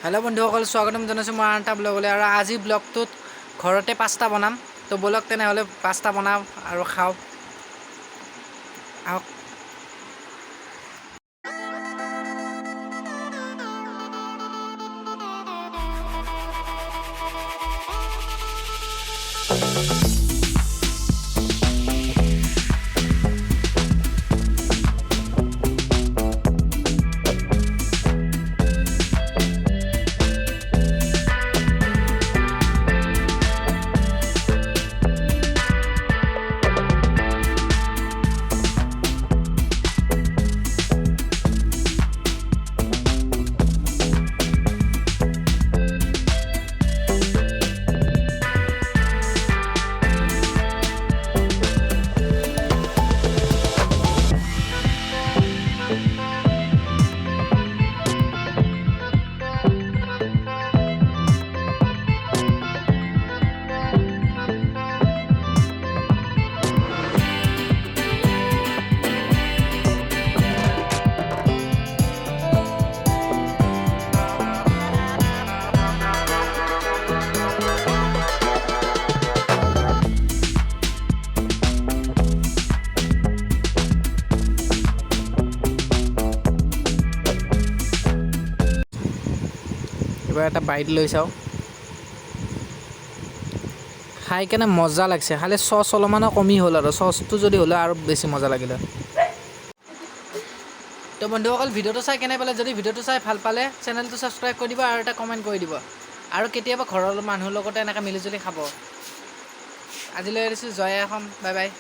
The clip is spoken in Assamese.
हेलो बंधुসকল स्वागतम जनाइছোঁ মই আনটা ব্লগলৈ আৰু আজি ব্লগটোত ঘৰতে পাস্তা বনাম তো বলক তেনেহ'লে পাস্তা বনাও আৰু খাও আহক এবাৰ এটা বাইট লৈ চাও খাই কেনে মজা লাগছে খালি সস অলপমান কমি হ'ল আৰু সসটো যদি হলে আৰু বেছি মজা লাগিলে তো বন্ধুসকল ভিডিওটো চাই কেনে পালে যদি ভিডিওটো চাই ভাল পালে চেনেলটো সাবস্ক্ৰাইব কৰি দিব আৰু এটা কমেন্ট কৰি দিব আৰু কেতিয়াবা ঘৰৰ মানুহৰ লগতে এনেকা মিলিজুলি খাব আজিলৈ এৰিছোঁ জয় অসম বাই বাই